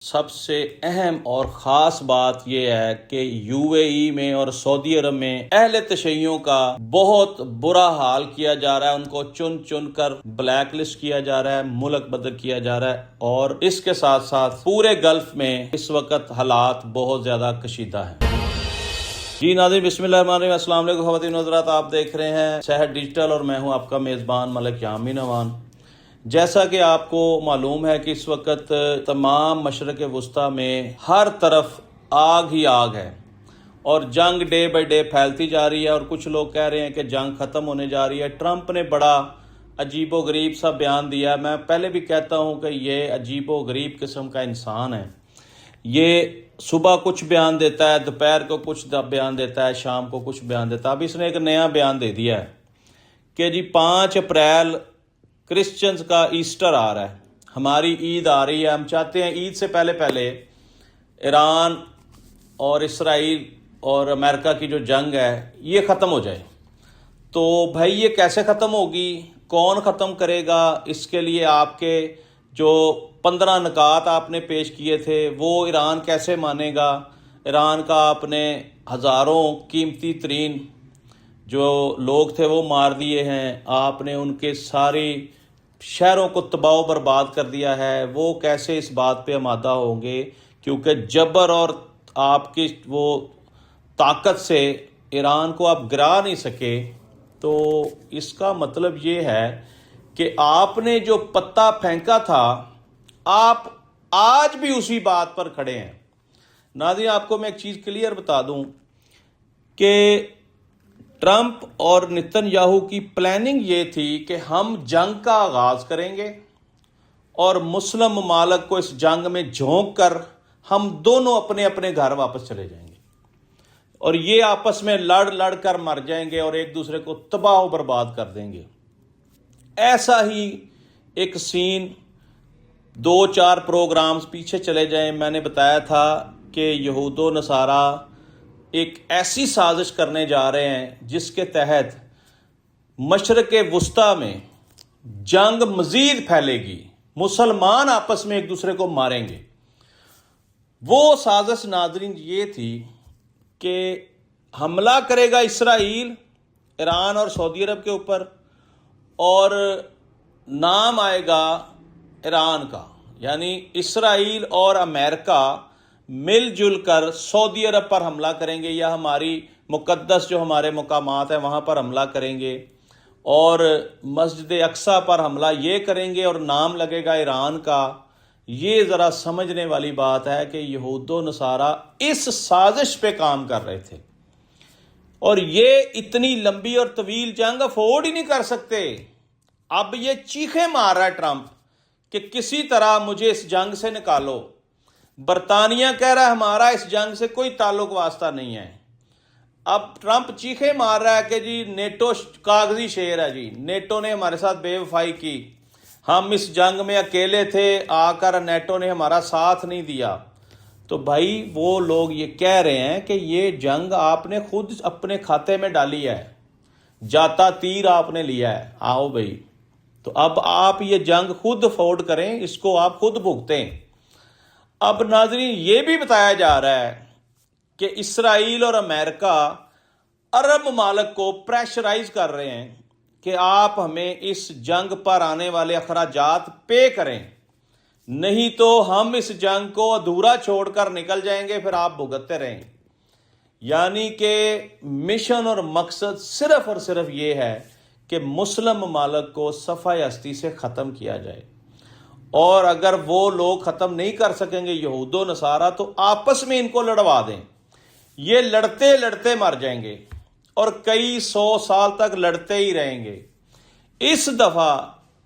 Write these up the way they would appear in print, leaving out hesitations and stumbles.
سب سے اہم اور خاص بات یہ ہے کہ یو اے ای میں اور سعودی عرب میں اہل تشیعوں کا بہت برا حال کیا جا رہا ہے. ان کو چن چن کر بلیک لسٹ کیا جا رہا ہے، ملک بدر کیا جا رہا ہے، اور اس کے ساتھ ساتھ پورے گلف میں اس وقت حالات بہت زیادہ کشیدہ ہیں. جی ناظرین، بسم اللہ الرحمن الرحیم. السلام علیکم خواتین و حضرات، آپ دیکھ رہے ہیں صحت ڈیجیٹل اور میں ہوں آپ کا میزبان ملک یامین امان. جیسا کہ آپ کو معلوم ہے کہ اس وقت تمام مشرق وسطیٰ میں ہر طرف آگ ہی آگ ہے اور جنگ ڈے بائی ڈے پھیلتی جا رہی ہے، اور کچھ لوگ کہہ رہے ہیں کہ جنگ ختم ہونے جا رہی ہے. ٹرمپ نے بڑا عجیب و غریب سا بیان دیا. میں پہلے بھی کہتا ہوں کہ یہ عجیب و غریب قسم کا انسان ہے. یہ صبح کچھ بیان دیتا ہے، دوپہر کو کچھ بیان دیتا ہے، شام کو کچھ بیان دیتا ہے. اب اس نے ایک نیا بیان دے دیا ہے کہ جی 5 اپریل کرسچنز کا ایسٹر آ رہا ہے، ہماری عید آ رہی ہے. ہم چاہتے ہیں عید سے پہلے ایران اور اسرائیل اور امریکہ کی جو جنگ ہے یہ ختم ہو جائے. تو بھائی یہ کیسے ختم ہوگی؟ کون ختم کرے گا؟ اس کے لیے آپ کے جو 15 نکات آپ نے پیش کیے تھے وہ ایران کیسے مانے گا؟ ایران کا آپ نے ہزاروں قیمتی ترین جو لوگ تھے وہ مار دیے ہیں، آپ نے ان کے ساری شہروں کو تباہ و برباد کر دیا ہے. وہ کیسے اس بات پہ آمادہ ہوں گے؟ کیونکہ جبر اور آپ کی وہ طاقت سے ایران کو آپ گرا نہیں سکے. تو اس کا مطلب یہ ہے کہ آپ نے جو پتا پھینکا تھا آپ آج بھی اسی بات پر کھڑے ہیں. ناظرین، آپ کو میں ایک چیز کلیئر بتا دوں کہ ٹرمپ اور نتن یاہو کی پلاننگ یہ تھی کہ ہم جنگ کا آغاز کریں گے اور مسلم ممالک کو اس جنگ میں جھونک کر ہم دونوں اپنے اپنے گھر واپس چلے جائیں گے، اور یہ آپس میں لڑ کر مر جائیں گے اور ایک دوسرے کو تباہ و برباد کر دیں گے. ایسا ہی ایک سین 2-4 پروگرامز پیچھے چلے جائیں. میں نے بتایا تھا کہ یہود و نصارہ ایک ایسی سازش کرنے جا رہے ہیں جس کے تحت مشرق وسطیٰ میں جنگ مزید پھیلے گی، مسلمان آپس میں ایک دوسرے کو ماریں گے. وہ سازش ناظرین یہ تھی کہ حملہ کرے گا اسرائیل ایران اور سعودی عرب کے اوپر، اور نام آئے گا ایران کا، یعنی اسرائیل اور امریکہ مل جل کر سعودی عرب پر حملہ کریں گے، یا ہماری مقدس جو ہمارے مقامات ہیں وہاں پر حملہ کریں گے، اور مسجد اقصیٰ پر حملہ یہ کریں گے اور نام لگے گا ایران کا. یہ ذرا سمجھنے والی بات ہے کہ یہود و نصارہ اس سازش پہ کام کر رہے تھے، اور یہ اتنی لمبی اور طویل جنگ افورڈ ہی نہیں کر سکتے. اب یہ چیخیں مار رہا ہے ٹرمپ کہ کسی طرح مجھے اس جنگ سے نکالو. برطانیہ کہہ رہا ہے ہمارا اس جنگ سے کوئی تعلق واسطہ نہیں ہے. اب ٹرمپ چیخیں مار رہا ہے کہ جی نیٹو کاغذی شیر ہے، جی نیٹو نے ہمارے ساتھ بے وفائی کی، ہم اس جنگ میں اکیلے تھے، آ کر نیٹو نے ہمارا ساتھ نہیں دیا. تو بھائی وہ لوگ یہ کہہ رہے ہیں کہ یہ جنگ آپ نے خود اپنے کھاتے میں ڈالی ہے، جاتا تیر آپ نے لیا ہے. آؤ بھائی، تو اب آپ یہ جنگ خود افورڈ کریں، اس کو آپ خود بھگتیں. اب ناظرین یہ بھی بتایا جا رہا ہے کہ اسرائیل اور امریکہ عرب ممالک کو پریشرائز کر رہے ہیں کہ آپ ہمیں اس جنگ پر آنے والے اخراجات پے کریں، نہیں تو ہم اس جنگ کو ادھورا چھوڑ کر نکل جائیں گے، پھر آپ بھگتتے رہیں. یعنی کہ مشن اور مقصد صرف اور صرف یہ ہے کہ مسلم ممالک کو صفحہ ہستی سے ختم کیا جائے، اور اگر وہ لوگ ختم نہیں کر سکیں گے یہود و نصارہ تو آپس میں ان کو لڑوا دیں. یہ لڑتے لڑتے مر جائیں گے اور کئی 100 سال تک لڑتے ہی رہیں گے. اس دفعہ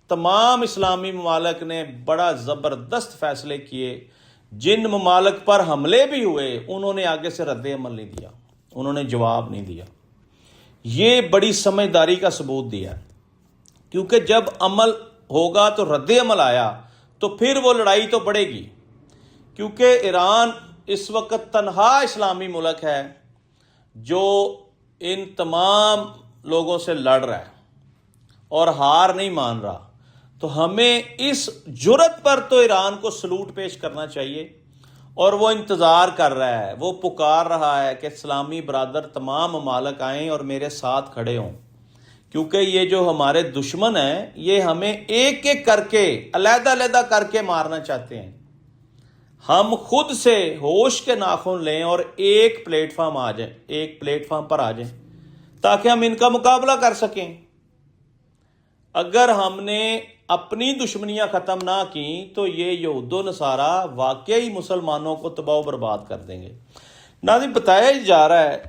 تمام اسلامی ممالک نے بڑا زبردست فیصلے کیے. جن ممالک پر حملے بھی ہوئے انہوں نے آگے سے رد عمل نہیں دیا، انہوں نے جواب نہیں دیا. یہ بڑی سمجھداری کا ثبوت دیا، کیونکہ جب عمل ہوگا تو رد عمل آیا تو پھر وہ لڑائی تو بڑھے گی. کیونکہ ایران اس وقت تنہا اسلامی ملک ہے جو ان تمام لوگوں سے لڑ رہا ہے اور ہار نہیں مان رہا. تو ہمیں اس جرت پر تو ایران کو سلوٹ پیش کرنا چاہیے اور وہ انتظار کر رہا ہے، وہ پکار رہا ہے کہ اسلامی برادر تمام ممالک آئیں اور میرے ساتھ کھڑے ہوں، کیونکہ یہ جو ہمارے دشمن ہیں یہ ہمیں ایک ایک کر کے علیحدہ علیحدہ کر کے مارنا چاہتے ہیں۔ ہم خود سے ہوش کے ناخن لیں اور ایک پلیٹ فارم پر آ جائیں تاکہ ہم ان کا مقابلہ کر سکیں۔ اگر ہم نے اپنی دشمنیاں ختم نہ کی تو یہ یہود و نصارہ واقعی مسلمانوں کو تباہ و برباد کر دیں گے۔ ناظرین، بتایا جا رہا ہے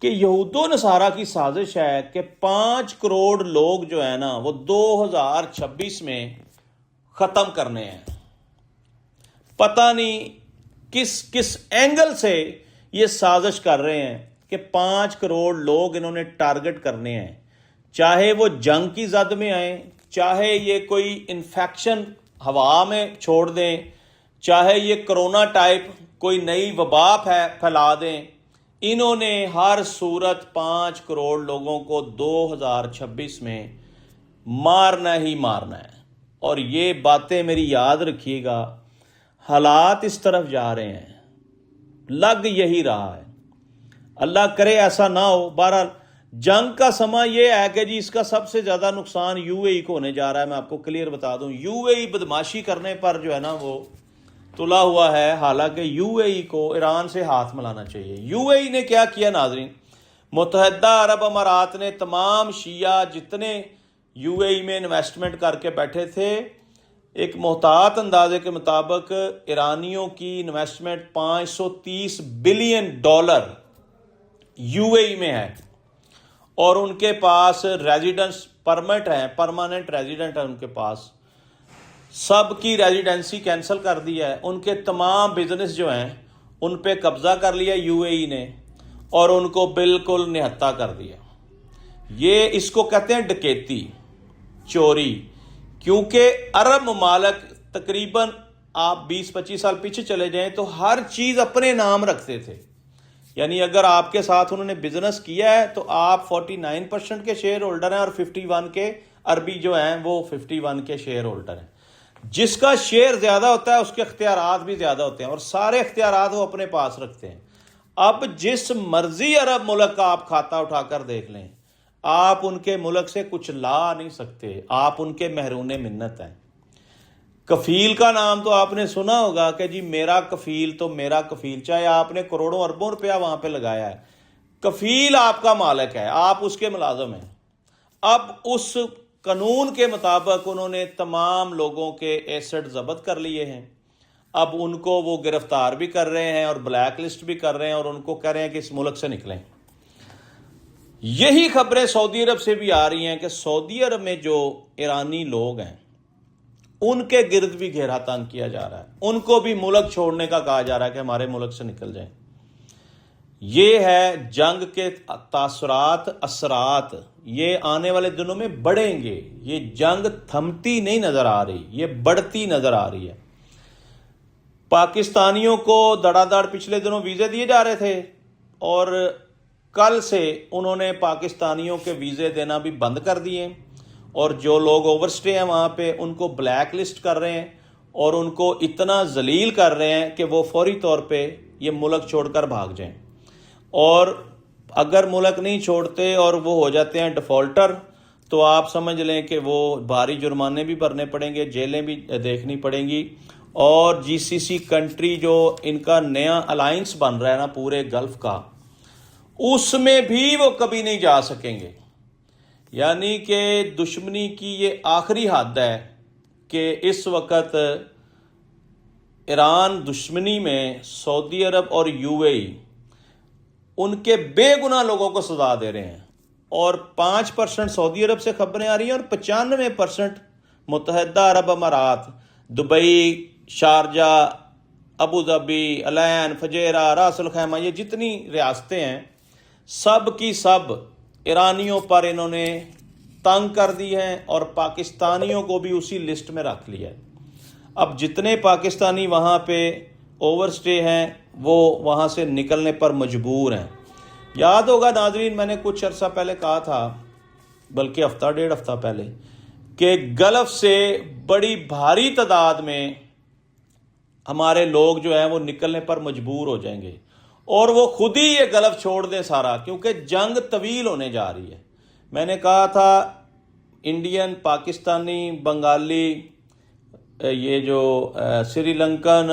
کہ یہود و نصارہ کی سازش ہے کہ 5 کروڑ لوگ جو ہیں نا وہ 2026 میں ختم کرنے ہیں۔ پتہ نہیں کس اینگل سے یہ سازش کر رہے ہیں کہ 5 کروڑ لوگ انہوں نے ٹارگٹ کرنے ہیں، چاہے وہ جنگ کی زد میں آئیں، چاہے یہ کوئی انفیکشن ہوا میں چھوڑ دیں، چاہے یہ کرونا ٹائپ کوئی نئی وبا پھیلا دیں، انہوں نے ہر صورت 5 کروڑ لوگوں کو 2026 میں مارنا ہی مارنا ہے۔ اور یہ باتیں میری یاد رکھیے گا، حالات اس طرف جا رہے ہیں، لگ یہی رہا ہے، اللہ کرے ایسا نہ ہو۔ بہرحال جنگ کا سما یہ ہے کہ جی اس کا سب سے زیادہ نقصان یو اے ای کو ہونے جا رہا ہے۔ میں آپ کو کلیئر بتا دوں، یو اے ای بدماشی کرنے پر جو ہے نا وہ تلا ہوا ہے، حالانکہ یو اے ای کو ایران سے ہاتھ ملانا چاہیے۔ یو اے ای نے کیا کیا ناظرین؟ متحدہ عرب امارات نے تمام شیعہ جتنے یو اے ای میں انویسٹمنٹ کر کے بیٹھے تھے، ایک محتاط اندازے کے مطابق ایرانیوں کی انویسٹمنٹ $530 بلین یو اے ای میں ہے، اور ان کے پاس ریزیڈنس پرمٹ ہیں، پرماننٹ ریزیڈنٹ ہے ان کے پاس، سب کی ریزیڈنسی کینسل کر دی ہے، ان کے تمام بزنس جو ہیں ان پہ قبضہ کر لیا یو اے ای نے اور ان کو بالکل نہتا کر دیا۔ یہ اس کو کہتے ہیں ڈکیتی، چوری، کیونکہ عرب ممالک تقریباً آپ 20-25 سال پیچھے چلے جائیں تو ہر چیز اپنے نام رکھتے تھے، یعنی اگر آپ کے ساتھ انہوں نے بزنس کیا ہے تو آپ 49% کے شیئر ہولڈر ہیں اور 51 کے عربی جو ہیں وہ 51 کے شیئر ہولڈر ہیں۔ جس کا شیئر زیادہ ہوتا ہے اس کے اختیارات بھی زیادہ ہوتے ہیں اور سارے اختیارات وہ اپنے پاس رکھتے ہیں۔ اب جس مرضی عرب ملک کا آپ کھاتا اٹھا کر دیکھ لیں، آپ ان کے ملک سے کچھ لا نہیں سکتے، آپ ان کے محرون منت ہیں۔ کفیل کا نام تو آپ نے سنا ہوگا کہ جی میرا کفیل تو میرا کفیل، چاہے آپ نے کروڑوں اربوں روپیہ وہاں پہ لگایا ہے، کفیل آپ کا مالک ہے، آپ اس کے ملازم ہیں۔ اب اس قانون کے مطابق انہوں نے تمام لوگوں کے ایسٹ ضبط کر لیے ہیں، اب ان کو وہ گرفتار بھی کر رہے ہیں اور بلیک لسٹ بھی کر رہے ہیں اور ان کو کہہ رہے ہیں کہ اس ملک سے نکلیں۔ یہی خبریں سعودی عرب سے بھی آ رہی ہیں کہ سعودی عرب میں جو ایرانی لوگ ہیں ان کے گرد بھی گھیرا تنگ کیا جا رہا ہے، ان کو بھی ملک چھوڑنے کا کہا جا رہا ہے کہ ہمارے ملک سے نکل جائیں۔ یہ ہے جنگ کے اثرات، یہ آنے والے دنوں میں بڑھیں گے، یہ جنگ تھمتی نہیں نظر آ رہی، یہ بڑھتی نظر آ رہی ہے۔ پاکستانیوں کو دڑا دڑ پچھلے دنوں ویزے دیے جا رہے تھے اور کل سے انہوں نے پاکستانیوں کے ویزے دینا بھی بند کر دیے، اور جو لوگ اوور سٹے ہیں وہاں پہ ان کو بلیک لسٹ کر رہے ہیں اور ان کو اتنا ذلیل کر رہے ہیں کہ وہ فوری طور پہ یہ ملک چھوڑ کر بھاگ جائیں، اور اگر ملک نہیں چھوڑتے اور وہ ہو جاتے ہیں ڈیفالٹر تو آپ سمجھ لیں کہ وہ بھاری جرمانے بھی بھرنے پڑیں گے، جیلیں بھی دیکھنی پڑیں گی، اور جی سی سی کنٹری جو ان کا نیا الائنس بن رہا ہے نا پورے گلف کا، اس میں بھی وہ کبھی نہیں جا سکیں گے۔ یعنی کہ دشمنی کی یہ آخری حد ہے کہ اس وقت ایران دشمنی میں سعودی عرب اور یو اے ای ان کے بے گناہ لوگوں کو سزا دے رہے ہیں، اور 5% سعودی عرب سے خبریں آ رہی ہیں اور 95% متحدہ عرب امارات، دبئی، شارجہ، ابو ظبی، العین، فجیرہ، راس الخیمہ، یہ جتنی ریاستیں ہیں سب کی سب ایرانیوں پر انہوں نے تنگ کر دی ہیں اور پاکستانیوں کو بھی اسی لسٹ میں رکھ لیا ہے۔ اب جتنے پاکستانی وہاں پہ اوور سٹے ہیں وہ وہاں سے نکلنے پر مجبور ہیں۔ یاد ہوگا ناظرین، میں نے کچھ عرصہ پہلے کہا تھا، بلکہ ہفتہ ڈیڑھ ہفتہ پہلے، کہ گلف سے بڑی بھاری تعداد میں ہمارے لوگ جو ہیں وہ نکلنے پر مجبور ہو جائیں گے اور وہ خود ہی یہ گلف چھوڑ دیں سارا، کیونکہ جنگ طویل ہونے جا رہی ہے۔ میں نے کہا تھا انڈین، پاکستانی، بنگالی، یہ جو سری لنکن،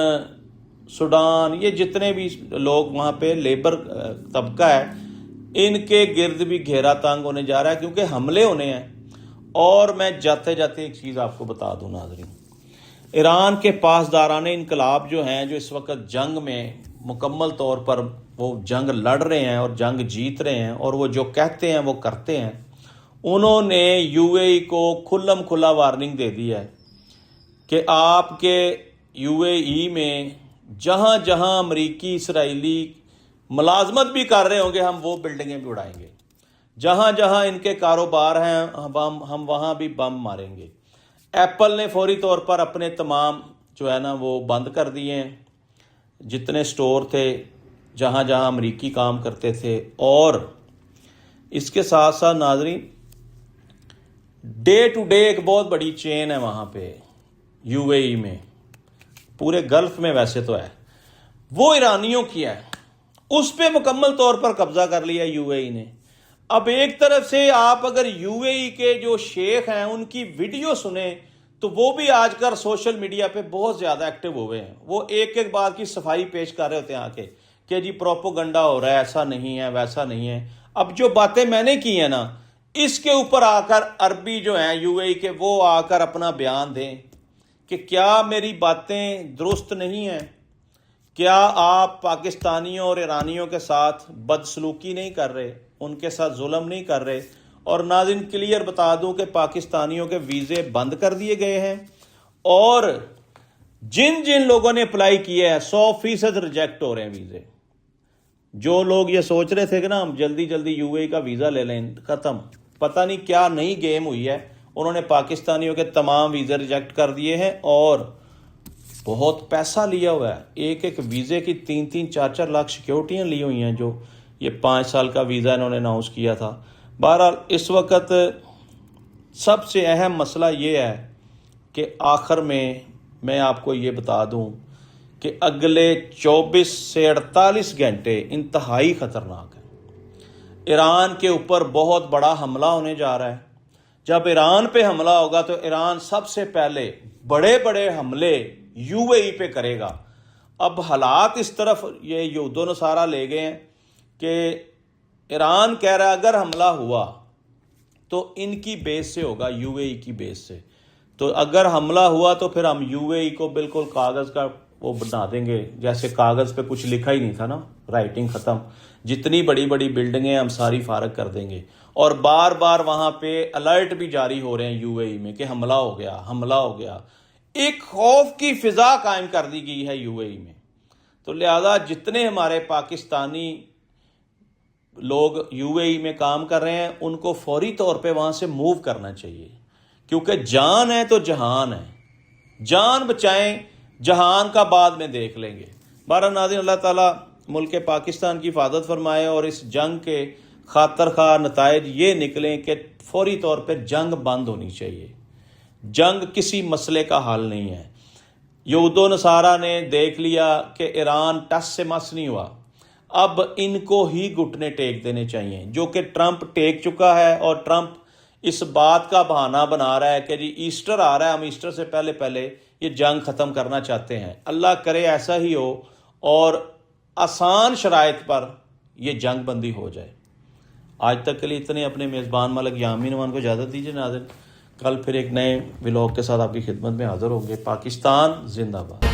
سوڈان، یہ جتنے بھی لوگ وہاں پہ لیبر طبقہ ہے، ان کے گرد بھی گھیرا تنگ ہونے جا رہا ہے، کیونکہ حملے ہونے ہیں۔ اور میں جاتے جاتے ایک چیز آپ کو بتا دوں ناظرین، ایران کے پاسداران انقلاب جو ہیں، جو اس وقت جنگ میں مکمل طور پر وہ جنگ لڑ رہے ہیں اور جنگ جیت رہے ہیں، اور وہ جو کہتے ہیں وہ کرتے ہیں، انہوں نے یو اے ای کو کھلم کھلا وارننگ دے دی ہے کہ آپ کے یو اے ای میں جہاں جہاں امریکی اسرائیلی ملازمت بھی کر رہے ہوں گے، ہم وہ بلڈنگیں بھی اڑائیں گے، جہاں جہاں ان کے کاروبار ہیں ہم وہاں بھی بم ماریں گے۔ ایپل نے فوری طور پر اپنے تمام جو ہے نا وہ بند کر دیے ہیں، جتنے سٹور تھے جہاں جہاں امریکی کام کرتے تھے۔ اور اس کے ساتھ ساتھ ناظرین، ڈے ٹو ڈے ایک بہت بڑی چین ہے وہاں پہ یو اے ای میں، پورے گلف میں ویسے تو ہے، وہ ایرانیوں کی ہے، اس پہ مکمل طور پر قبضہ کر لیا یو اے ای نے۔ اب ایک طرف سے آپ اگر یو اے ای کے جو شیخ ہیں ان کی ویڈیو سنیں تو وہ بھی آج کل سوشل میڈیا پہ بہت زیادہ ایکٹیو ہوئے ہیں، وہ ایک ایک بات کی صفائی پیش کر رہے ہوتے ہیں آ کے کہ جی پروپوگنڈا ہو رہا ہے، ایسا نہیں ہے، ویسا نہیں ہے۔ اب جو باتیں میں نے کی ہیں نا، اس کے اوپر آ کر عربی جو ہیں یو اے ای کے، وہ آ کر اپنا بیان دیں کہ کیا میری باتیں درست نہیں ہیں، کیا آپ پاکستانیوں اور ایرانیوں کے ساتھ بدسلوکی نہیں کر رہے، ان کے ساتھ ظلم نہیں کر رہے۔ اور ناظرین کلیئر بتا دوں کہ پاکستانیوں کے ویزے بند کر دیے گئے ہیں، اور جن جن لوگوں نے اپلائی کیے ہیں 100% ریجیکٹ ہو رہے ہیں ویزے۔ جو لوگ یہ سوچ رہے تھے کہ نا ہم جلدی جلدی یو اے ای کا ویزا لے لیں، ختم، پتہ نہیں کیا نئی گیم ہوئی ہے، انہوں نے پاکستانیوں کے تمام ویزے ریجیکٹ کر دیے ہیں، اور بہت پیسہ لیا ہوا ہے، ایک ایک ویزے کی 3-3 4-4 لاکھ سیکیورٹیاں لی ہوئی ہیں، جو یہ 5 سال کا ویزا انہوں نے اناؤنس کیا تھا۔ بہرحال اس وقت سب سے اہم مسئلہ یہ ہے کہ آخر میں آپ کو یہ بتا دوں کہ اگلے 24 سے 48 گھنٹے انتہائی خطرناک ہیں۔ ایران کے اوپر بہت بڑا حملہ ہونے جا رہا ہے۔ جب ایران پہ حملہ ہوگا تو ایران سب سے پہلے بڑے بڑے حملے یو اے ای پہ کرے گا۔ اب حالات اس طرف یہ یہود و نصارہ لے گئے ہیں کہ ایران کہہ رہا ہے اگر حملہ ہوا تو ان کی بیس سے ہوگا، یو اے ای کی بیس سے۔ تو اگر حملہ ہوا تو پھر ہم یو اے ای کو بالکل کاغذ کا وہ بنا دیں گے، جیسے کاغذ پہ کچھ لکھا ہی نہیں تھا نا، رائٹنگ ختم، جتنی بڑی بڑی بلڈنگیں ہم ساری فارغ کر دیں گے۔ اور بار بار وہاں پہ الرٹ بھی جاری ہو رہے ہیں یو اے ای میں کہ حملہ ہو گیا، حملہ ہو گیا، ایک خوف کی فضا قائم کر دی گئی ہے یو اے ای میں۔ تو لہذا جتنے ہمارے پاکستانی لوگ یو اے ای میں کام کر رہے ہیں ان کو فوری طور پہ وہاں سے موو کرنا چاہیے، کیونکہ جان ہے تو جہان ہے، جان بچائیں، جہان کا بعد میں دیکھ لیں گے۔ بہرحال ناظرین، اللہ تعالیٰ ملک پاکستان کی حفاظت فرمائے، اور اس جنگ کے خاطر خواہ نتائج یہ نکلیں کہ فوری طور پہ جنگ بند ہونی چاہیے۔ جنگ کسی مسئلے کا حل نہیں ہے۔ یہود و نصارہ نے دیکھ لیا کہ ایران ٹس سے مس نہیں ہوا، اب ان کو ہی گھٹنے ٹیک دینے چاہیے، جو کہ ٹرمپ ٹیک چکا ہے۔ اور ٹرمپ اس بات کا بہانہ بنا رہا ہے کہ جی ایسٹر آ رہا ہے، ہم ایسٹر سے پہلے پہلے یہ جنگ ختم کرنا چاہتے ہیں۔ اللہ کرے ایسا ہی ہو اور آسان شرائط پر یہ جنگ بندی ہو جائے۔ آج تک کے لیے اتنے، اپنے میزبان ملک یامین امان کو اجازت دیجیے ناظرین، کل پھر ایک نئے ولاگ کے ساتھ آپ کی خدمت میں حاضر ہوں گے۔ پاکستان زندہ باد۔